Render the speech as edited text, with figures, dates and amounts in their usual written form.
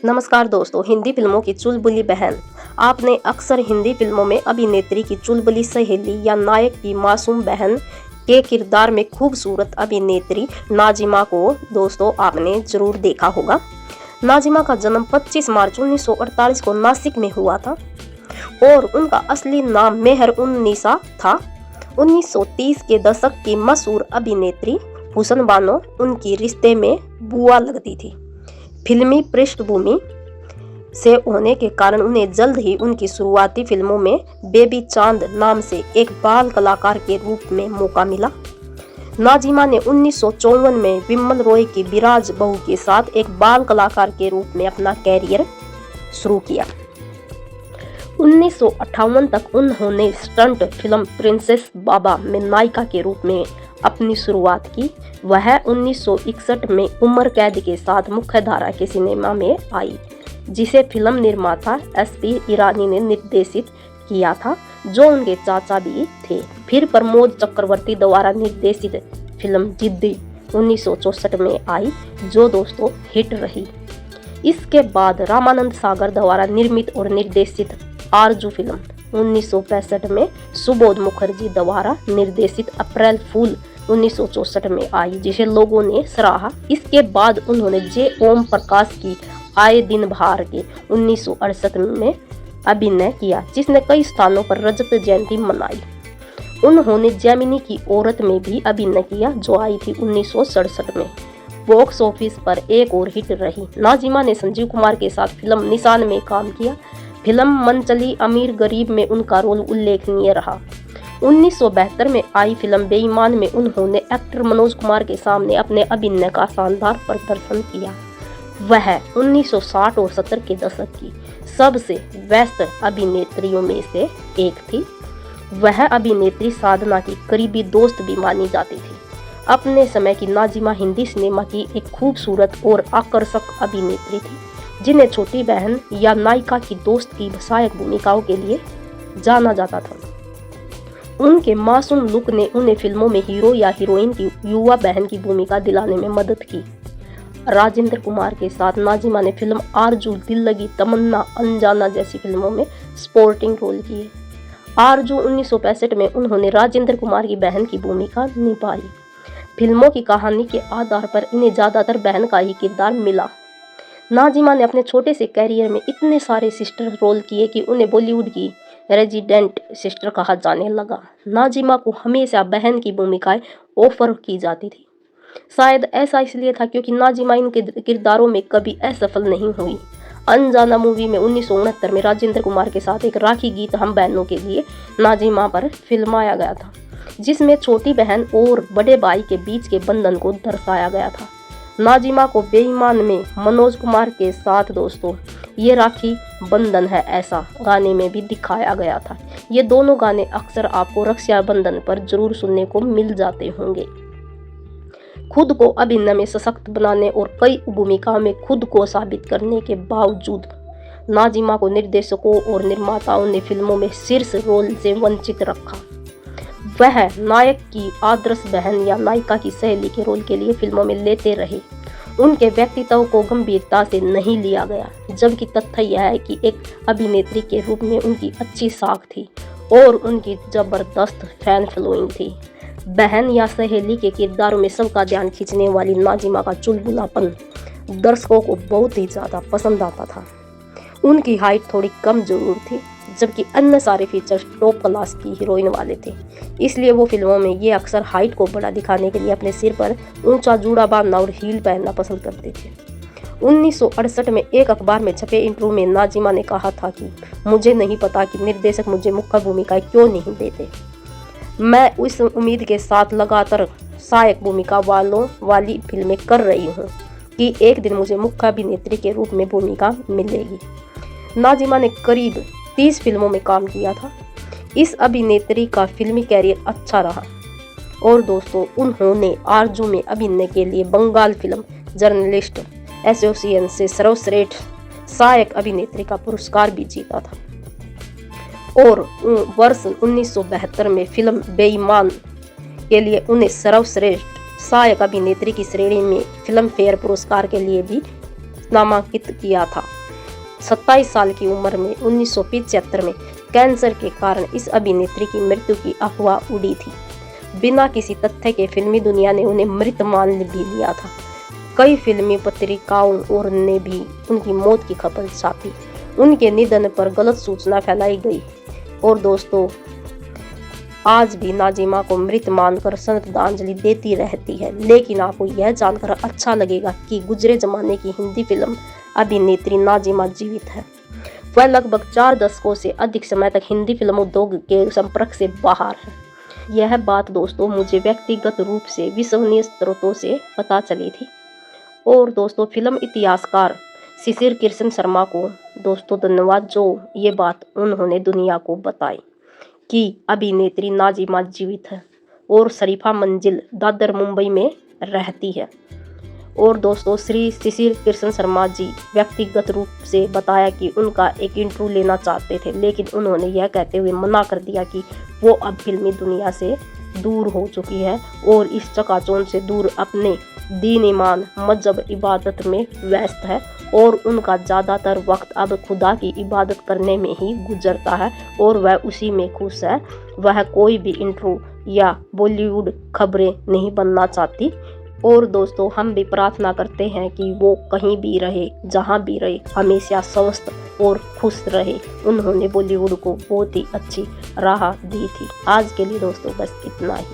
नमस्कार दोस्तों, हिंदी फिल्मों की चुलबुली बहन। आपने अक्सर हिंदी फिल्मों में अभिनेत्री की चुलबुली सहेली या नायक की मासूम बहन के किरदार में खूबसूरत अभिनेत्री नाजिमा को दोस्तों आपने जरूर देखा होगा। नाजिमा का जन्म 25 मार्च 1948 को नासिक में हुआ था और उनका असली नाम मेहर-उन-निसा था। 1930 के दशक की मशहूर अभिनेत्री हुसन बानो उनकी रिश्ते में बुआ लगती थी। फिल्मी पृष्ठभूमि से होने के कारण उन्हें जल्द ही उनकी शुरुआती फिल्मों में बेबी चांद नाम से एक बाल कलाकार के रूप में मौका मिला। नाजिमा ने 1954 में विमल रॉय की विराज बहू के साथ एक बाल कलाकार के रूप में अपना कैरियर शुरू किया। 1958 तक उन्होंने स्टंट फिल्म प्रिंसेस बाबा में नायिका के रूप में अपनी शुरुआत की। वह 1961 में उम्र कैद के साथ मुख्य धारा के सिनेमा में आई, जिसे फिल्म निर्माता SP ईरानी ने निर्देशित किया था, जो उनके चाचा भी थे। फिर प्रमोद चक्रवर्ती द्वारा निर्देशित फिल्म जिद्दी 1964 में आई, जो दोस्तों हिट रही। इसके बाद रामानंद सागर द्वारा निर्मित और निर्देशित आरजू फिल्म 1965 में सुबोध मुखर्जी द्वारा निर्देशित अप्रैल फूल 1964 में आई, जिसे लोगों ने सराहा। इसके बाद उन्होंने जे ओम प्रकाश की आए दिन बहार के 1968 में अभिनय किया, जिसने कई स्थानों पर रजत जयंती मनाई। उन्होंने जैमिनी की औरत में भी अभिनय किया, जो आई थी 1967 में। बॉक्स ऑफिस पर एक और हिट रही। नाजिमा ने संजीव कुमार के साथ फिल्म निशान में काम किया। फिल्म मनचली अमीर गरीब में उनका रोल उल्लेखनीय रहा। 1972 में आई फिल्म बेईमान में उन्होंने एक्टर मनोज कुमार के सामने अपने अभिनय का शानदार प्रदर्शन किया। वह 1960 और 70 के दशक की सबसे व्यस्त अभिनेत्रियों में से एक थी। वह अभिनेत्री साधना की करीबी दोस्त भी मानी जाती थी। अपने समय की नाजिमा हिंदी सिनेमा की एक खूबसूरत और आकर्षक अभिनेत्री थी, जिन्हें छोटी बहन या नायिका की दोस्त की सहायक भूमिकाओं के लिए जाना जाता था। उनके मासूम लुक ने उन्हें फिल्मों में हीरो या हीरोइन की युवा बहन की भूमिका दिलाने में मदद की। राजेंद्र कुमार के साथ नाजिमा ने फिल्म आरजू, दिल लगी, तमन्ना, अनजाना जैसी फिल्मों में सपोर्टिंग रोल किए। आरजू 1965 में उन्होंने राजेंद्र कुमार की बहन की भूमिका निभाई। फिल्मों की कहानी के आधार पर इन्हें ज्यादातर बहन का ही किरदार मिला। नाजिमा ने अपने छोटे से कैरियर में इतने सारे सिस्टर रोल किए कि उन्हें बॉलीवुड की रेजिडेंट सिस्टर कहा जाने लगा। नाजिमा को हमेशा बहन की भूमिकाएं ऑफर की जाती थी। शायद ऐसा इसलिए था क्योंकि नाजिमा इन किरदारों में कभी असफल नहीं हुई। अनजाना मूवी में 1969 में राजेंद्र कुमार के साथ एक राखी गीत हम बहनों के लिए नाजिमा पर फिल्माया गया था, जिसमें छोटी बहन और बड़े भाई के बीच के बंधन को दर्शाया गया था। नाजिमा को बेईमान में मनोज कुमार के साथ दोस्तों ये राखी बंधन है ऐसा गाने में भी दिखाया गया था। ये दोनों गाने अक्सर आपको रक्षाबंधन पर जरूर सुनने को मिल जाते होंगे। खुद को अभिनय में सशक्त बनाने और कई भूमिकाओं में खुद को साबित करने के बावजूद नाजिमा को निर्देशकों और निर्माताओं ने फिल्मों में शीर्ष रोल से वंचित रखा। वह नायक की आदर्श बहन या नायिका की सहेली के रोल के लिए फिल्मों में लेते रहे। उनके व्यक्तित्व को गंभीरता से नहीं लिया गया, जबकि तथ्य यह है कि एक अभिनेत्री के रूप में उनकी अच्छी साख थी और उनकी जबरदस्त फैन फॉलोइंग थी। बहन या सहेली के किरदारों में सबका ध्यान खींचने वाली नाजिमा का चुलबुलापन दर्शकों को बहुत ही ज़्यादा पसंद आता था। उनकी हाइट थोड़ी कम जरूर थी, जबकि अन्य सारे फीचर्स टॉप क्लास की हीरोइन वाले थे। इसलिए वो फिल्मों में ये अक्सर हाइट को बड़ा दिखाने के लिए अपने सिर पर ऊंचा जूड़ा बांधना और हील पहनना पसंद करते थे। 1968 में एक अखबार में छपे इंटरव्यू में नाजिमा ने कहा था कि मुझे नहीं पता कि निर्देशक मुझे मुख्य भूमिकाएं क्यों नहीं देते। मैं उस उम्मीद के साथ लगातार सहायक भूमिका वाली फिल्में कर रही हूँ कि एक दिन मुझे मुख्य अभिनेत्री के रूप में भूमिका मिलेगी। नाजिमा ने करीब 30 फिल्मों में काम किया था। इस अभिनेत्री का फिल्मी कैरियर अच्छा रहा और दोस्तों उन्होंने आरजू में अभिनय के लिए बंगाल फिल्म जर्नलिस्ट एसोसिएशन से सर्वश्रेष्ठ सहायक अभिनेत्री का पुरस्कार भी जीता था और वर्ष 1972 में फिल्म बेईमान के लिए उन्हें सर्वश्रेष्ठ सहायक अभिनेत्री की श्रेणी में फिल्म फेयर पुरस्कार के लिए भी नामांकित किया था। 27 साल की उम्र में 1975 में कैंसर के कारण इस अभिनेत्री की मृत्यु की अफवाह उड़ी थी। बिना किसी तथ्य के फिल्मी दुनिया ने उन्हें मृत मान भी लिया था। कई फिल्मी पत्रिकाओं और ने भी उनकी मौत की खबर छापी। उनके निधन पर गलत सूचना फैलाई गई और दोस्तों आज भी नाजिमा को मृत मानकर श्रद्धांजलि देती रहती है। लेकिन आपको यह जानकर अच्छा लगेगा कि गुजरे जमाने की हिंदी फिल्म अभिनेत्री नाजिमा जीवित है। वह लगभग 4 दशकों से अधिक समय तक हिंदी फिल्म उद्योग के संपर्क से बाहर है। यह बात दोस्तों मुझे व्यक्तिगत रूप से विश्वसनीय स्रोतों से पता चली थी। और दोस्तों फिल्म इतिहासकार शिशिर कृष्ण शर्मा को दोस्तों धन्यवाद जो ये बात उन्होंने दुनिया को बताई कि अभिनेत्री नाजिमा जीवित है और शरीफा मंजिल दादर मुंबई में रहती है। और दोस्तों श्री शिशिर कृष्ण शर्मा जी व्यक्तिगत रूप से बताया कि उनका एक इंटरव्यू लेना चाहते थे, लेकिन उन्होंने यह कहते हुए मना कर दिया कि वो अब फिल्मी दुनिया से दूर हो चुकी है और इस चकाचौंध से दूर अपने दीन ईमान मजहब इबादत में व्यस्त है और उनका ज़्यादातर वक्त अब खुदा की इबादत करने में ही गुजरता है और वह उसी में खुश है। वह कोई भी इंटरव्यू या बॉलीवुड खबरें नहीं बनना चाहती। और दोस्तों हम भी प्रार्थना करते हैं कि वो कहीं भी रहे, जहाँ भी रहे, हमेशा स्वस्थ और खुश रहे। उन्होंने बॉलीवुड को बहुत ही अच्छी राह दी थी। आज के लिए दोस्तों बस इतना ही।